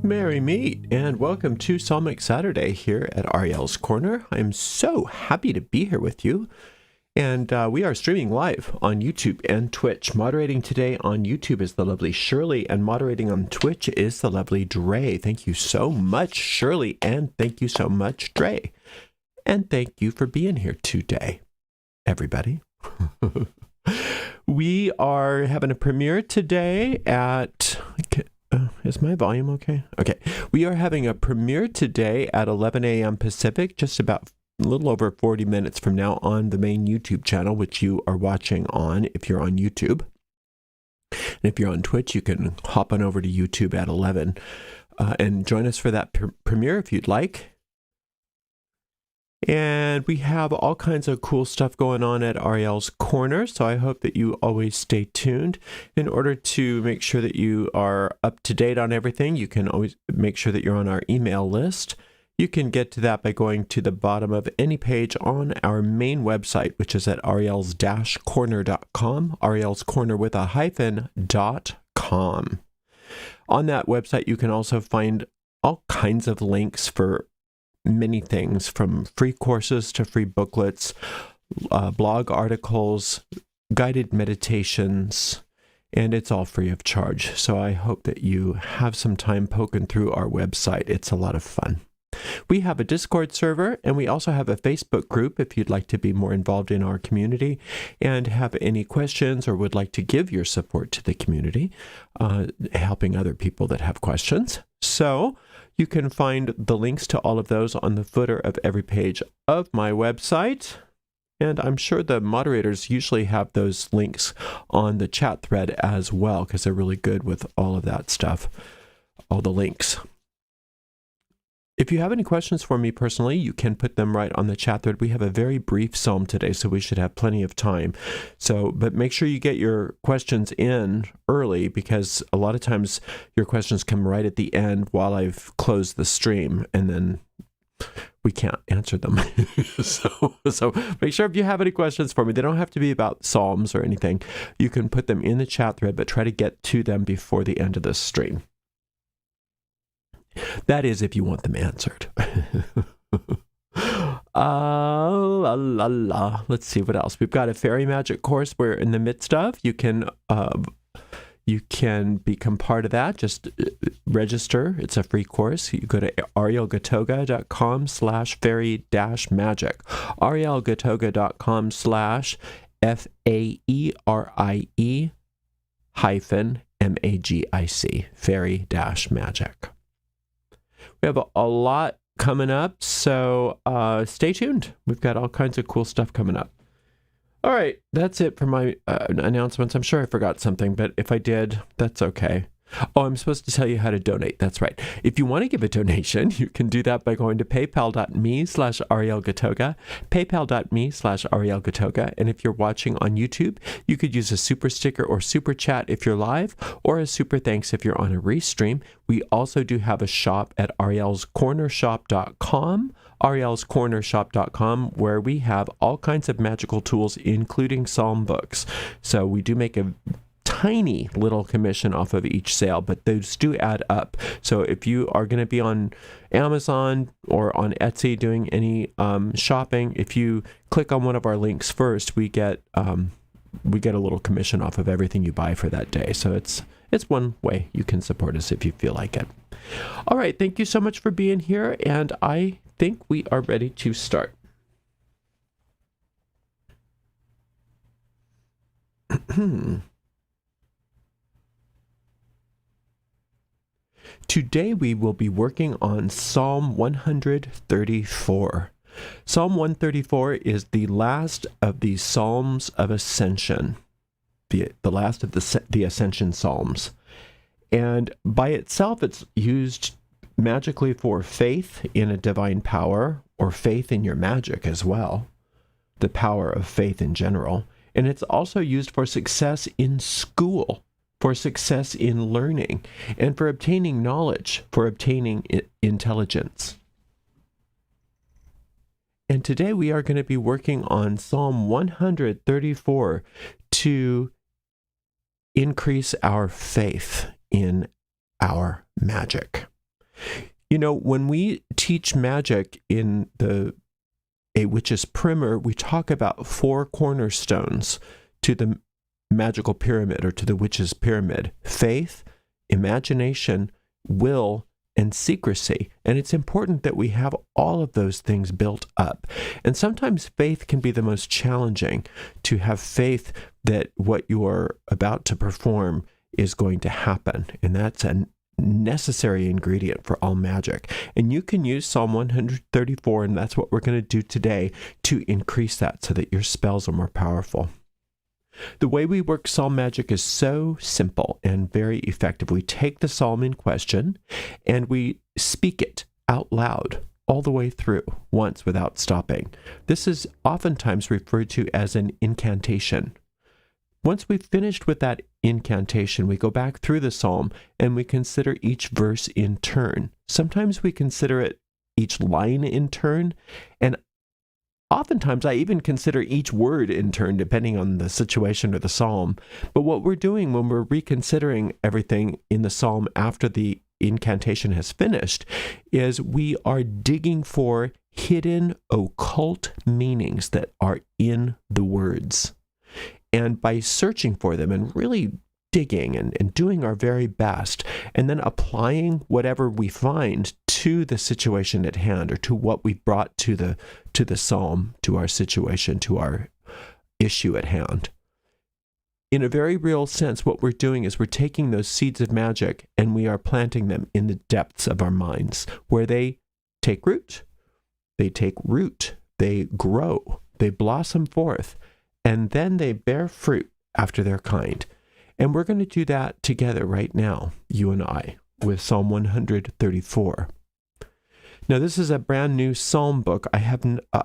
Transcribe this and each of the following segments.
Merry meet and welcome to Psalmic Saturday here at Ariel's Corner. I'm so happy to be here with you. And we are streaming live on YouTube and Twitch. Moderating today on YouTube is the lovely Shirley, and moderating on Twitch is the lovely Dre. Thank you so much, Shirley, and thank you so much, Dre. And thank you for being here today, everybody. We are having a premiere today at... is my volume okay? Okay. We are having a premiere today at 11 a.m. Pacific, just about a little over 40 minutes from now on the main YouTube channel, which you are watching on if you're on YouTube. And if you're on Twitch, you can hop on over to YouTube at 11 and join us for that premiere if you'd like. And we have all kinds of cool stuff going on at Ariel's Corner, so I hope that you always stay tuned. In order to make sure that you are up to date on everything, you can always make sure that you're on our email list. You can get to that by going to the bottom of any page on our main website, which is at ariels-corner.com, Ariel's Corner with a hyphen.com. On that website, you can also find all kinds of links for many things, from free courses to free booklets, blog articles, guided meditations, and it's all free of charge. So I hope that you have some time poking through our website. It's a lot of fun. We have a Discord server, and we also have a Facebook group if you'd like to be more involved in our community and have any questions or would like to give your support to the community, helping other people that have questions. So you can find the links to all of those on the footer of every page of my website. And I'm sure the moderators usually have those links on the chat thread as well, because they're really good with all of that stuff, all the links. If you have any questions for me personally, you can put them right on the chat thread. We have a very brief psalm today, so we should have plenty of time. But make sure you get your questions in early, because a lot of times your questions come right at the end while I've closed the stream, and then we can't answer them. So make sure if you have any questions for me, they don't have to be about psalms or anything. You can put them in the chat thread, but try to get to them before the end of the stream. That is, if you want them answered. Let's see what else. We've got a fairy magic course we're in the midst of. You can become part of that. Just register. It's a free course. You go to arielgatoga.com/fairy-magic. arielgatoga.com/FAERIE-MAGIC. Fairy-magic. We have a lot coming up, so stay tuned. We've got all kinds of cool stuff coming up. All right, that's it for my announcements. I'm sure I forgot something, but if I did, that's okay. Oh, I'm supposed to tell you how to donate. That's right. If you want to give a donation, you can do that by going to paypal.me/Ariel Gatoga, paypal.me/Ariel Gatoga. And if you're watching on YouTube, you could use a super sticker or super chat if you're live, or a super thanks if you're on a restream. We also do have a shop at arielscornershop.com, arielscornershop.com, where we have all kinds of magical tools, including psalm books. So we do make a tiny little commission off of each sale, but those do add up. So if you are going to be on Amazon or on Etsy doing any shopping, if you click on one of our links first, we get a little commission off of everything you buy for that day. So it's one way you can support us if you feel like it. All right, thank you so much for being here, and I think we are ready to start. Today we will be working on Psalm 134. Psalm 134 is the last of the Psalms of Ascension, the last of the Ascension Psalms. And by itself, it's used magically for faith in a divine power, or faith in your magic as well, the power of faith in general. And it's also used for success in school, for success in learning, and for obtaining knowledge, for obtaining intelligence. And today we are going to be working on Psalm 134 to increase our faith in our magic. You know, when we teach magic in A Witch's Primer, we talk about 4 cornerstones to the magical pyramid, or to the witch's pyramid: faith, imagination, will, and secrecy. And it's important that we have all of those things built up. And sometimes faith can be the most challenging, to have faith that what you are about to perform is going to happen. And that's a necessary ingredient for all magic. And you can use Psalm 134, and that's what we're going to do today, to increase that so that your spells are more powerful. The way we work psalm magic is so simple and very effective. We take the psalm in question and we speak it out loud all the way through once without stopping. This is oftentimes referred to as an incantation. Once we've finished with that incantation, we go back through the psalm and we consider each verse in turn. Sometimes we consider it each line in turn, and oftentimes I even consider each word in turn, depending on the situation or the psalm. But what we're doing when we're reconsidering everything in the psalm after the incantation has finished is we are digging for hidden occult meanings that are in the words. And by searching for them and really digging and doing our very best, and then applying whatever we find to the situation at hand, or to what we brought to the psalm, to our situation, to our issue at hand. In a very real sense, what we're doing is we're taking those seeds of magic and we are planting them in the depths of our minds, where they take root, they grow, they blossom forth, and then they bear fruit after their kind. And we're going to do that together right now, you and I, with Psalm 134. Now, this is a brand new psalm book.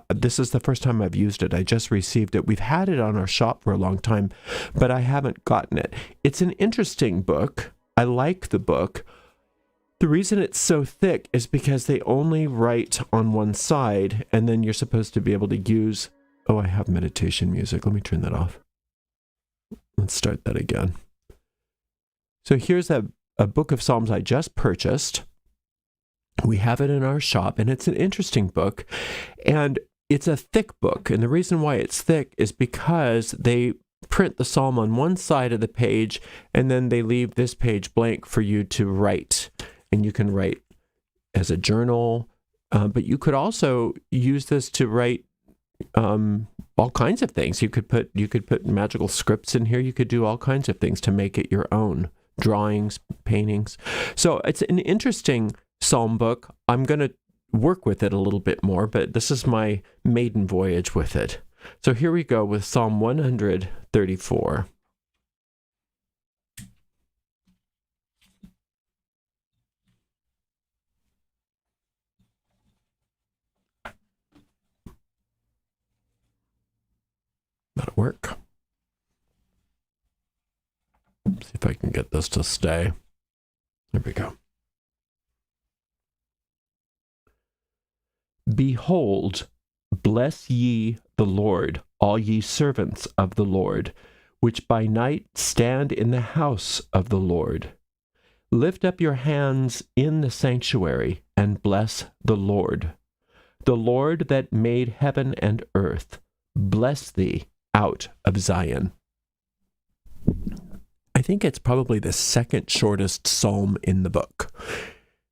This is the first time I've used it. I just received it. We've had it on our shop for a long time, but I haven't gotten it. It's an interesting book. I like the book. The reason it's so thick is because they only write on one side, and then you're supposed to be able to use... Oh, I have meditation music. Let me turn that off. Let's start that again. So here's a book of Psalms I just purchased. We have it in our shop, and it's an interesting book, and it's a thick book. And the reason why it's thick is because they print the psalm on one side of the page, and then they leave this page blank for you to write. And you can write as a journal, but you could also use this to write all kinds of things. You could put magical scripts in here. You could do all kinds of things to make it your own. Drawings, paintings. So it's an interesting psalm book. I'm going to work with it a little bit more, but this is my maiden voyage with it. So here we go with Psalm 134. That'll work. See if I can get this to stay. There we go. Behold, bless ye the Lord, all ye servants of the Lord, which by night stand in the house of the Lord. Lift up your hands in the sanctuary, and bless the Lord that made heaven and earth. Bless thee out of Zion. I think it's probably the second shortest psalm in the book.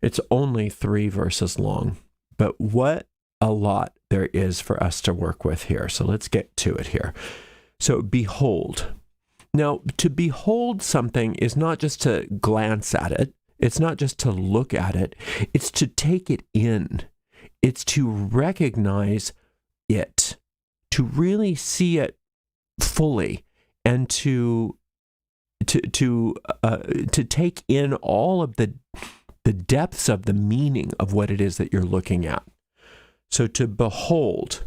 It's only 3 verses long, but what a lot there is for us to work with here. So let's get to it here. So behold. Now, to behold something is not just to glance at it. It's not just to look at it. It's to take it in. It's to recognize it, to really see it fully, and to take in all of the depths of the meaning of what it is that you're looking at. So to behold,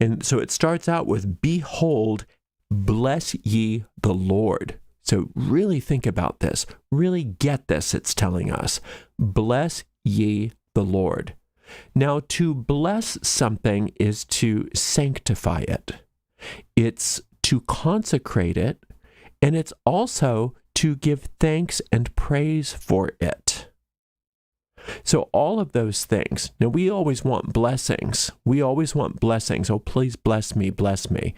and so it starts out with behold, bless ye the Lord. So really think about this. Really get this, it's telling us. Bless ye the Lord. Now, to bless something is to sanctify it. It's to consecrate it, and it's also to give thanks and praise for it. So all of those things. Now, we always want blessings. We always want blessings. Oh, please bless me, bless me.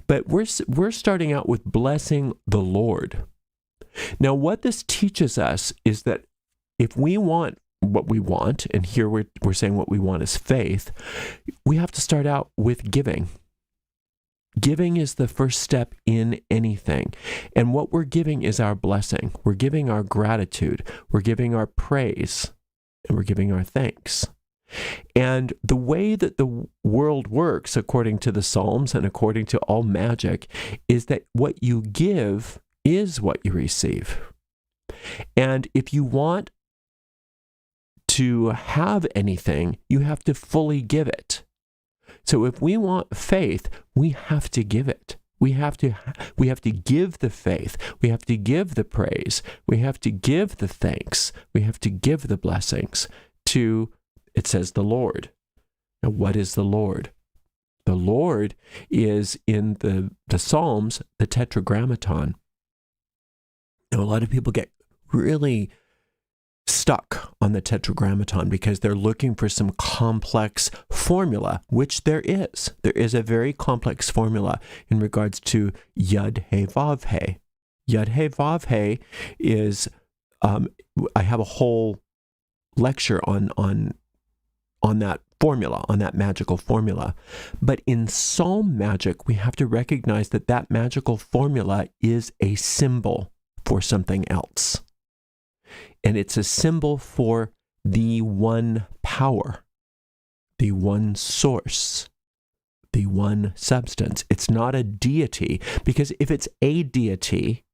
But we're starting out with blessing the Lord. Now, what this teaches us is that if we want what we want, and here we're saying what we want is faith, we have to start out with giving. Giving is the first step in anything. And what we're giving is our blessing. We're giving our gratitude. We're giving our praise. And we're giving our thanks. And the way that the world works, according to the Psalms and according to all magic, is that what you give is what you receive. And if you want to have anything, you have to fully give it. So if we want faith, we have to give it. We have to give the faith. We have to give the praise. We have to give the thanks. We have to give the blessings to, it says, the Lord. Now, what is the Lord? The Lord is in the Psalms, the Tetragrammaton. Now, a lot of people get really stuck on the Tetragrammaton because they're looking for some complex formula, which there is. There is a very complex formula in regards to Yud He Vav He. Yud He Vav He is, I have a whole lecture on that formula, on that magical formula. But in psalm magic, we have to recognize that that magical formula is a symbol for something else. And it's a symbol for the one power, the one source, the one substance. It's not a deity, because if it's a deity,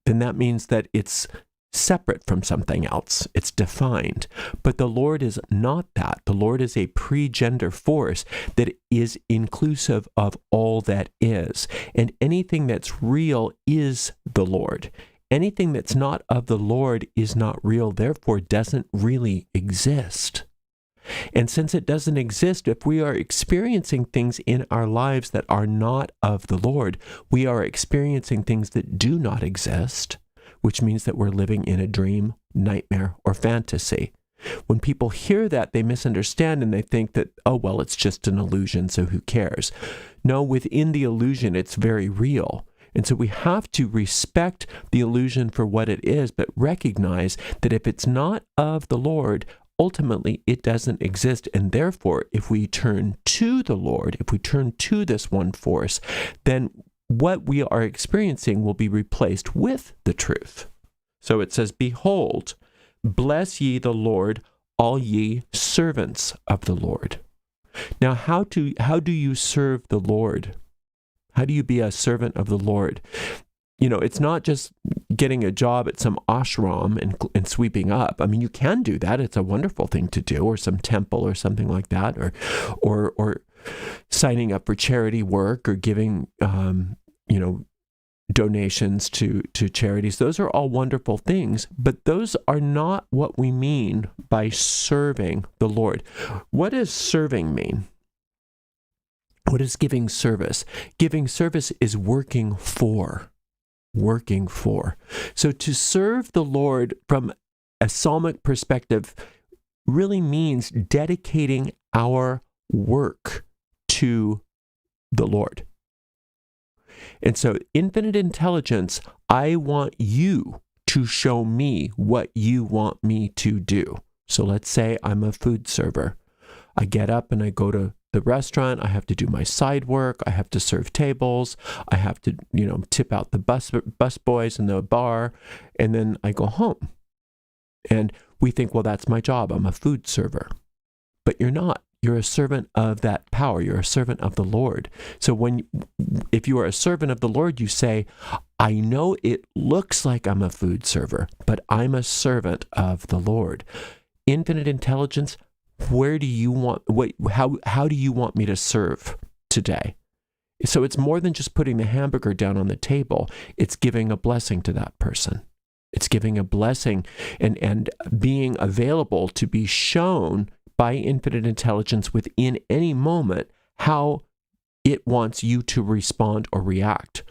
then that means that it's separate from something else. It's defined. But the Lord is not that. The Lord is a pre-gender force that is inclusive of all that is. And anything that's real is the Lord. Anything that's not of the Lord is not real, therefore doesn't really exist. And since it doesn't exist, if we are experiencing things in our lives that are not of the Lord, we are experiencing things that do not exist, which means that we're living in a dream, nightmare, or fantasy. When people hear that, they misunderstand and they think that, oh, well, it's just an illusion, so who cares? No, within the illusion, it's very real. And so we have to respect the illusion for what it is, but recognize that if it's not of the Lord, ultimately it doesn't exist. And therefore, if we turn to the Lord, if we turn to this one force, then what we are experiencing will be replaced with the truth. So it says, behold, bless ye the Lord, all ye servants of the Lord. Now, how do you serve the Lord? How do you be a servant of the Lord? You know, it's not just getting a job at some ashram and sweeping up. I mean, you can do that. It's a wonderful thing to do, or some temple or something like that, or signing up for charity work or giving, donations to charities. Those are all wonderful things, but those are not what we mean by serving the Lord. What does serving mean? What is giving service? Giving service is working for. So to serve the Lord from a psalmic perspective really means dedicating our work to the Lord. And so, infinite intelligence, I want you to show me what you want me to do. So let's say I'm a food server. I get up and I go to the restaurant. I have to do my side work. I have to serve tables. I have to, tip out the bus boys in the bar, and then I go home. And we think, well, that's my job. I'm a food server. But you're not. You're a servant of that power. You're a servant of the Lord. So if you are a servant of the Lord, you say, I know it looks like I'm a food server, but I'm a servant of the Lord. Infinite intelligence, how do you want me to serve today? So it's more than just putting the hamburger down on the table. It's giving a blessing to that person. It's giving a blessing and being available to be shown by infinite intelligence within any moment how it wants you to respond or react.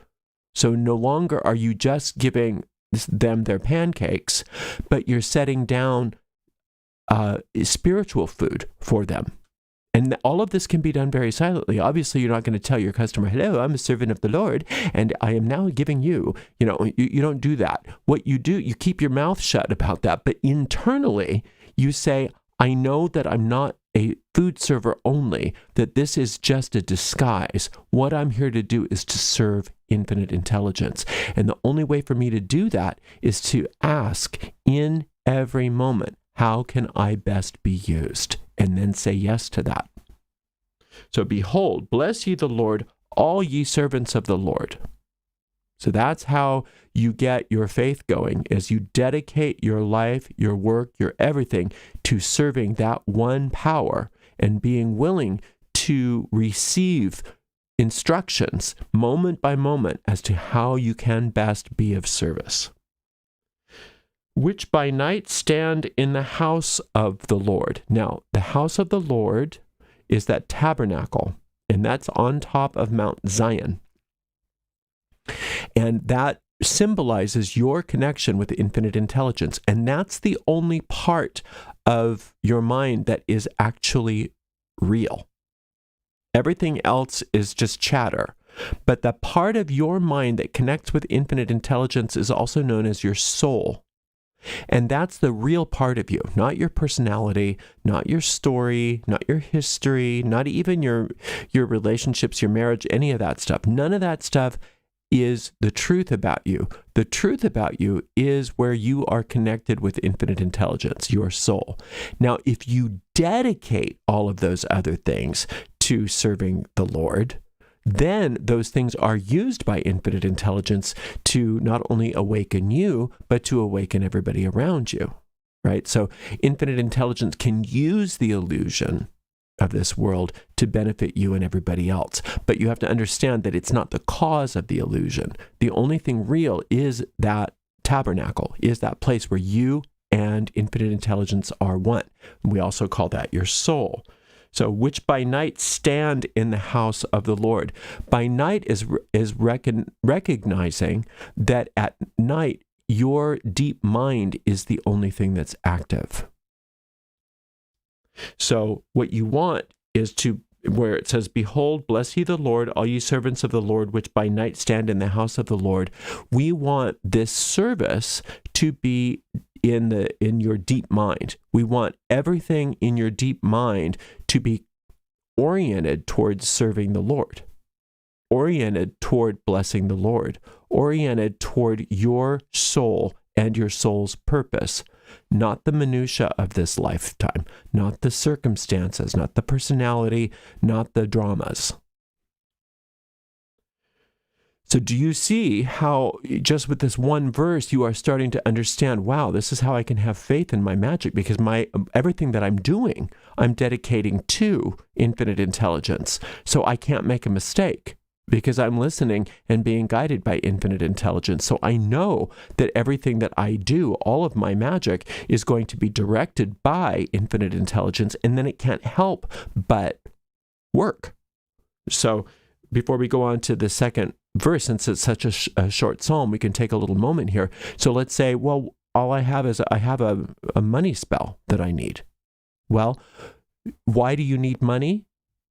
So no longer are you just giving them their pancakes, but you're setting down spiritual food for them. And all of this can be done very silently. Obviously, you're not going to tell your customer, hello, I'm a servant of the Lord, and I am now giving you, you don't do that. What you do, you keep your mouth shut about that. But internally, you say, I know that I'm not a food server only, that this is just a disguise. What I'm here to do is to serve infinite intelligence. And the only way for me to do that is to ask in every moment, how can I best be used? And then say yes to that. So behold, bless ye the Lord, all ye servants of the Lord. So that's how you get your faith going, as you dedicate your life, your work, your everything to serving that one power and being willing to receive instructions moment by moment as to how you can best be of service. Which by night stand in the house of the Lord. Now, the house of the Lord is that tabernacle, and that's on top of Mount Zion. And that symbolizes your connection with infinite intelligence. And that's the only part of your mind that is actually real. Everything else is just chatter. But the part of your mind that connects with infinite intelligence is also known as your soul. And that's the real part of you, not your personality, not your story, not your history, not even your relationships, your marriage, any of that stuff. None of that stuff is the truth about you. The truth about you is where you are connected with infinite intelligence, your soul. Now, if you dedicate all of those other things to serving the Lord, then those things are used by infinite intelligence to not only awaken you, but to awaken everybody around you, right? So infinite intelligence can use the illusion of this world to benefit you and everybody else. But you have to understand that it's not the cause of the illusion. The only thing real is that tabernacle, is that place where you and infinite intelligence are one. We also call that your soul. So, which by night stand in the house of the Lord. By night is recognizing that at night, your deep mind is the only thing that's active. So, what you want is to, where it says, behold, bless ye the Lord, all ye servants of the Lord, which by night stand in the house of the Lord. We want this service to be in your deep mind. We want everything in your deep mind to be oriented towards serving the Lord, oriented toward blessing the Lord, oriented toward your soul and your soul's purpose, not the minutia of this lifetime, not the circumstances, not the personality, not the dramas. So do you see how just with this one verse, you are starting to understand, wow, this is how I can have faith in my magic, because everything that I'm doing, I'm dedicating to infinite intelligence. So I can't make a mistake because I'm listening and being guided by infinite intelligence. So I know that everything that I do, all of my magic, is going to be directed by infinite intelligence, and then it can't help but work. So before we go on to the second verse, since it's such a short psalm, we can take a little moment here. So let's say, well, all I have is I have a money spell that I need. Well, why do you need money?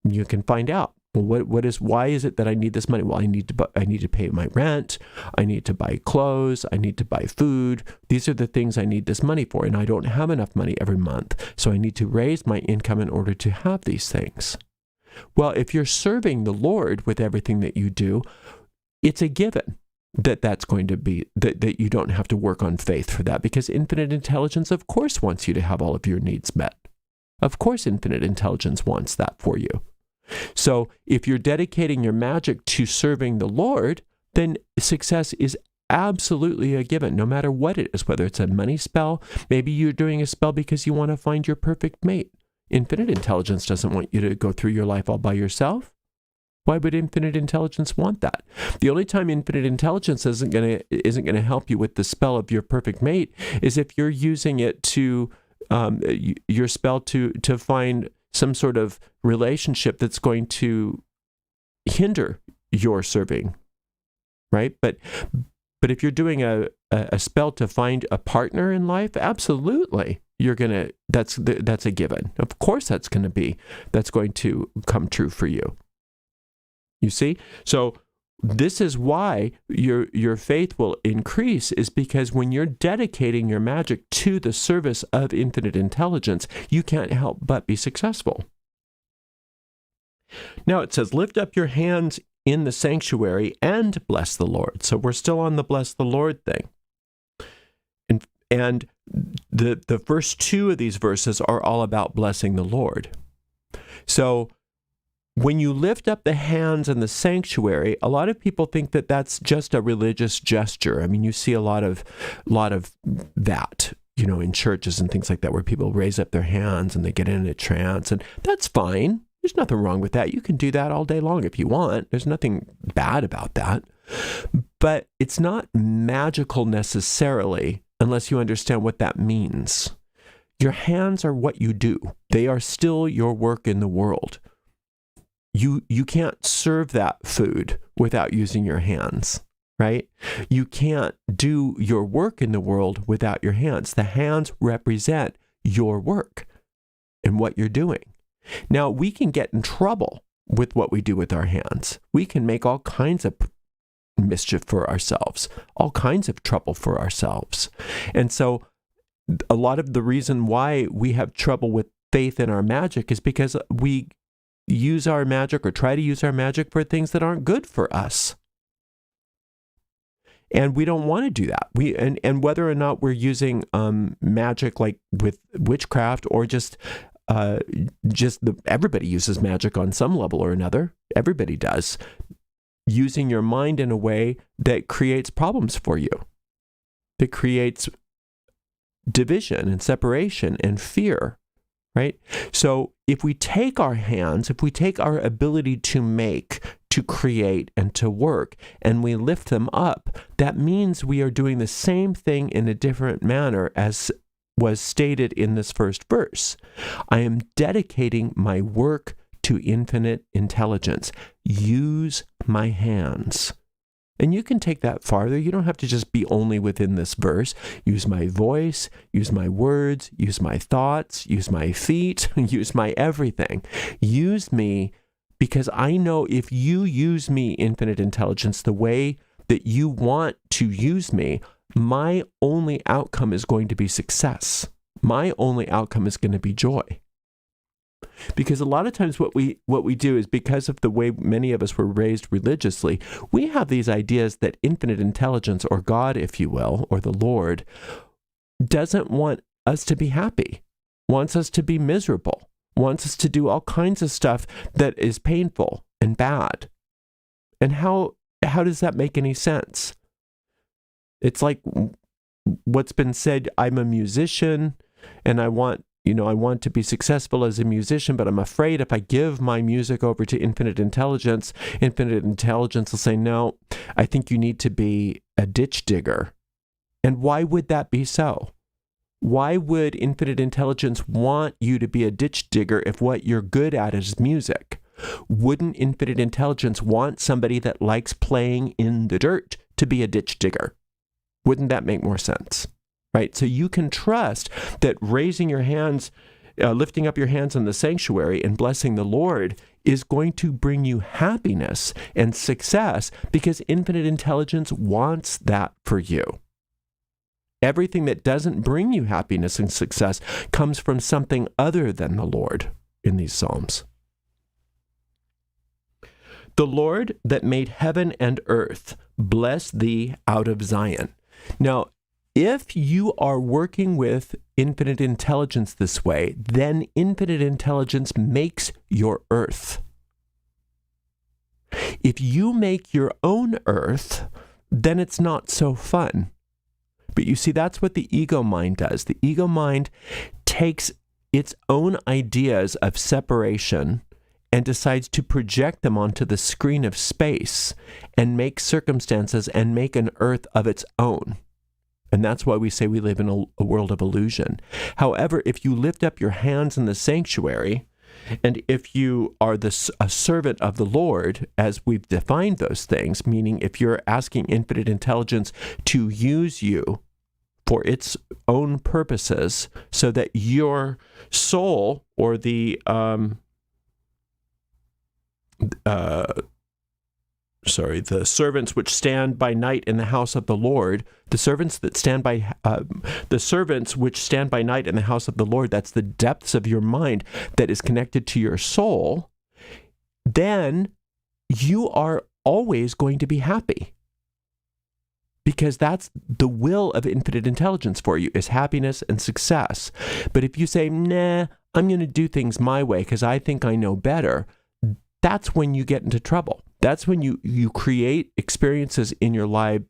You can find out. Well, why is it that I need this money? Well, I need to pay my rent. I need to buy clothes. I need to buy food. These are the things I need this money for, and I don't have enough money every month. So I need to raise my income in order to have these things. Well, if you're serving the Lord with everything that you do, it's a given that that's going to be, that you don't have to work on faith for that, because infinite intelligence, of course, wants you to have all of your needs met. Of course, infinite intelligence wants that for you. So if you're dedicating your magic to serving the Lord, then success is absolutely a given, no matter what it is, whether it's a money spell, maybe you're doing a spell because you want to find your perfect mate. Infinite intelligence doesn't want you to go through your life all by yourself. Why would infinite intelligence want that? The only time infinite intelligence isn't going to help you with the spell of your perfect mate is if you're using it to your spell to find some sort of relationship that's going to hinder your serving, right? But if you're doing a a spell to find a partner in life, absolutely. That's a given. Of course that's going to come true for you. You see? So this is why your faith will increase, is because when you're dedicating your magic to the service of infinite intelligence, you can't help but be successful. Now it says, lift up your hands in the sanctuary and bless the Lord. So we're still on the bless the Lord thing. And the first two of these verses are all about blessing the Lord. So when you lift up the hands in the sanctuary, a lot of people think that that's just a religious gesture. I mean, you see a lot of that, in churches and things like that, where people raise up their hands and they get in a trance, and that's fine. There's nothing wrong with that. You can do that all day long if you want. There's nothing bad about that. But it's not magical necessarily unless you understand what that means. Your hands are what you do. They are still your work in the world. You can't serve that food without using your hands, right? You can't do your work in the world without your hands. The hands represent your work and what you're doing. Now, we can get in trouble with what we do with our hands. We can make all kinds of mischief for ourselves, all kinds of trouble for ourselves. And so a lot of the reason why we have trouble with faith in our magic is because we use our magic or try to use our magic for things that aren't good for us. And we don't want to do that. And whether or not we're using magic like with witchcraft or everybody uses magic on some level or another. Everybody does. Using your mind in a way that creates problems for you, that creates division and separation and fear, right? So if we take our hands, if we take our ability to make, to create, and to work, and we lift them up, that means we are doing the same thing in a different manner as was stated in this first verse. I am dedicating my work to infinite intelligence. Use my hands. And you can take that farther. You don't have to just be only within this verse. Use my voice, use my words, use my thoughts, use my feet, use my everything. Use me, because I know if you use me, infinite intelligence, the way that you want to use me, my only outcome is going to be success. My only outcome is going to be joy. Because a lot of times what we do is, because of the way many of us were raised religiously, we have these ideas that infinite intelligence, or God, if you will, or the Lord, doesn't want us to be happy, wants us to be miserable, wants us to do all kinds of stuff that is painful and bad. And how does that make any sense? It's like what's been said, I'm a musician and I want to be successful as a musician, but I'm afraid if I give my music over to infinite intelligence will say, no, I think you need to be a ditch digger. And why would that be so? Why would infinite intelligence want you to be a ditch digger if what you're good at is music? Wouldn't infinite intelligence want somebody that likes playing in the dirt to be a ditch digger? Wouldn't that make more sense? Right? So you can trust that raising your hands, lifting up your hands in the sanctuary and blessing the Lord is going to bring you happiness and success, because infinite intelligence wants that for you. Everything that doesn't bring you happiness and success comes from something other than the Lord in these Psalms. The Lord that made heaven and earth, bless thee out of Zion. Now, if you are working with infinite intelligence this way, then infinite intelligence makes your earth. If you make your own earth, then it's not so fun. But you see, that's what the ego mind does. The ego mind takes its own ideas of separation and decides to project them onto the screen of space and make circumstances and make an earth of its own. And that's why we say we live in a world of illusion. However, if you lift up your hands in the sanctuary And if you are a servant of the Lord, as we've defined those things, meaning if you're asking infinite intelligence to use you for its own purposes so that your soul, or the the servants which stand by night in the house of the Lord, the servants which stand by night in the house of the Lord, that's the depths of your mind that is connected to your soul, then you are always going to be happy. Because that's the will of infinite intelligence for you, is happiness and success. But if you say, nah, I'm going to do things my way because I think I know better, that's when you get into trouble. That's when you create experiences in your life,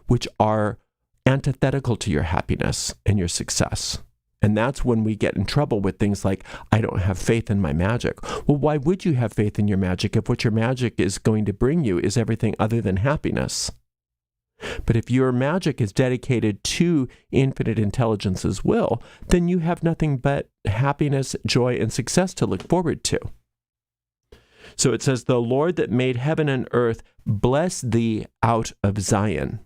which are antithetical to your happiness and your success. And that's when we get in trouble with things like, I don't have faith in my magic. Well, why would you have faith in your magic if what your magic is going to bring you is everything other than happiness? But if your magic is dedicated to infinite intelligence's will, then you have nothing but happiness, joy, and success to look forward to. So it says, the Lord that made heaven and earth, bless thee out of Zion.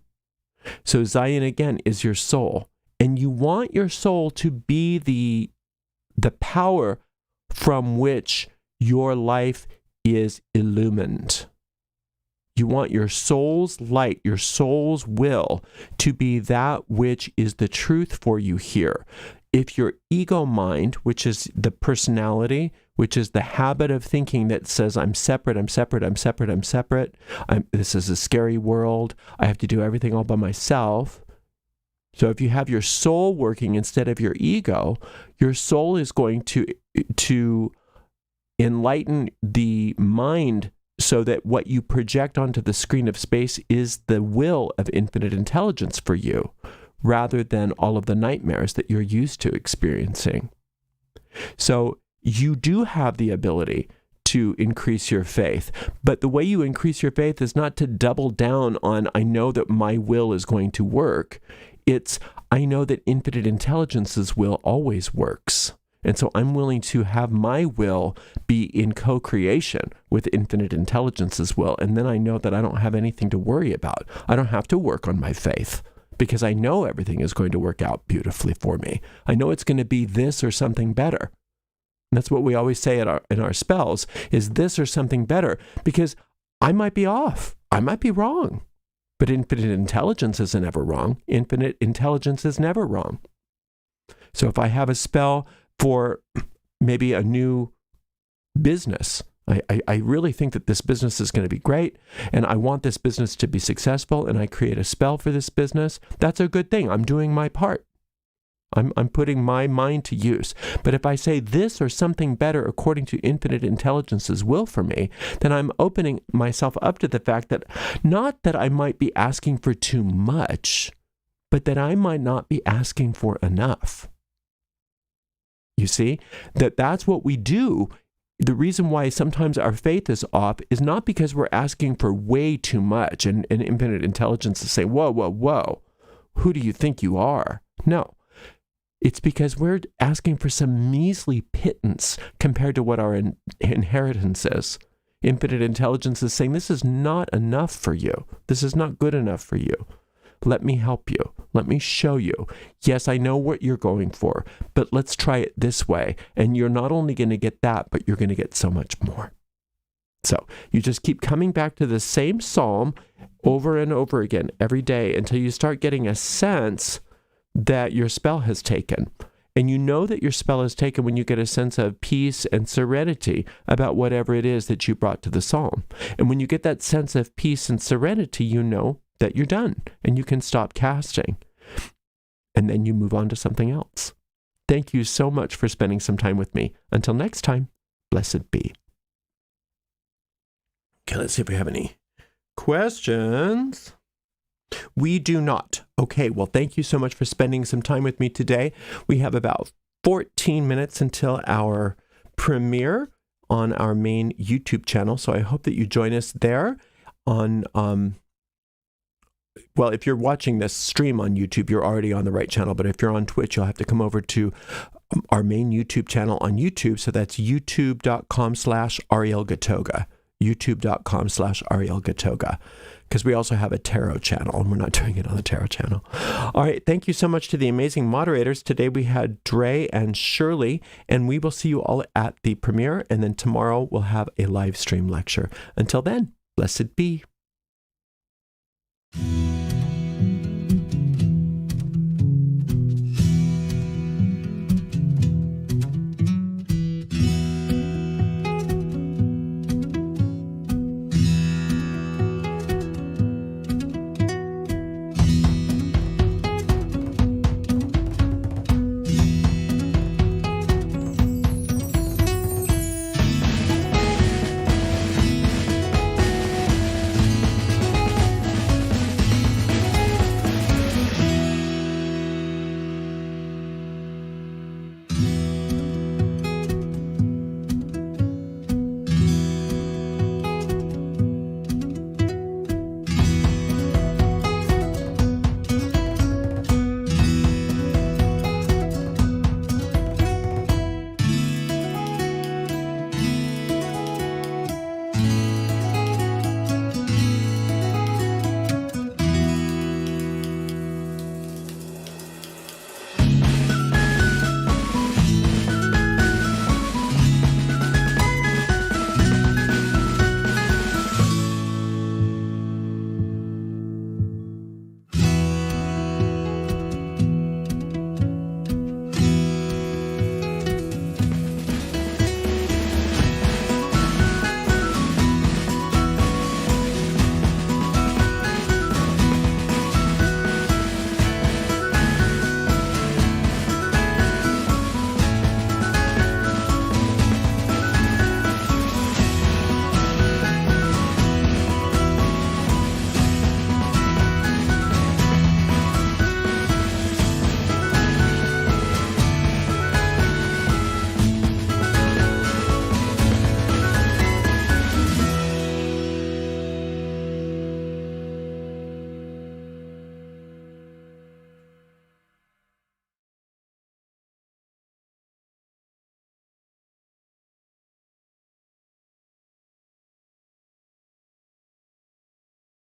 So Zion, again, is your soul. And you want your soul to be the power from which your life is illumined. You want your soul's light, your soul's will, to be that which is the truth for you here. If your ego mind, which is the personality, which is the habit of thinking that says, I'm separate, this is a scary world, I have to do everything all by myself. So if you have your soul working instead of your ego, your soul is going to enlighten the mind so that what you project onto the screen of space is the will of infinite intelligence for you, rather than all of the nightmares that you're used to experiencing. So you do have the ability to increase your faith, but the way you increase your faith is not to double down on, I know that my will is going to work. It's, I know that infinite intelligence's will always works. And so I'm willing to have my will be in co-creation with infinite intelligence's will. And then I know that I don't have anything to worry about. I don't have to work on my faith because I know everything is going to work out beautifully for me. I know it's going to be this or something better. And that's what we always say in our spells, is this or something better, because I might be off. I might be wrong. But infinite intelligence isn't ever wrong. Infinite intelligence is never wrong. So if I have a spell for maybe a new business, I really think that this business is going to be great, and I want this business to be successful, and I create a spell for this business, that's a good thing. I'm doing my part. I'm putting my mind to use. But if I say this or something better according to infinite intelligence's will for me, then I'm opening myself up to the fact that not that I might be asking for too much, but that I might not be asking for enough. You see, that's what we do. The reason why sometimes our faith is off is not because we're asking for way too much and infinite intelligence to say, whoa, who do you think you are? No. It's because we're asking for some measly pittance compared to what our inheritance is. Infinite intelligence is saying, this is not enough for you. This is not good enough for you. Let me help you. Let me show you. Yes, I know what you're going for, but let's try it this way. And you're not only going to get that, but you're going to get so much more. So you just keep coming back to the same psalm over and over again every day until you start getting a sense that your spell has taken. And you know that your spell is taken when you get a sense of peace and serenity about whatever it is that you brought to the psalm. And when you get that sense of peace and serenity, you know that you're done and you can stop casting. And then you move on to something else. Thank you so much for spending some time with me. Until next time, blessed be. Okay, let's see if we have any questions. We do not. Okay, well, thank you so much for spending some time with me today. We have about 14 minutes until our premiere on our main YouTube channel, so I hope that you join us there on well, if you're watching this stream on YouTube, you're already on the right channel. But if you're on Twitch, you'll have to come over to our main YouTube channel on YouTube. So that's youtube.com/Ariel Gatoga. youtube.com/Ariel Gatoga. Because we also have a tarot channel, and we're not doing it on the tarot channel. All right, thank you so much to the amazing moderators. Today we had Dre and Shirley, and we will see you all at the premiere, and then tomorrow we'll have a live stream lecture. Until then, blessed be.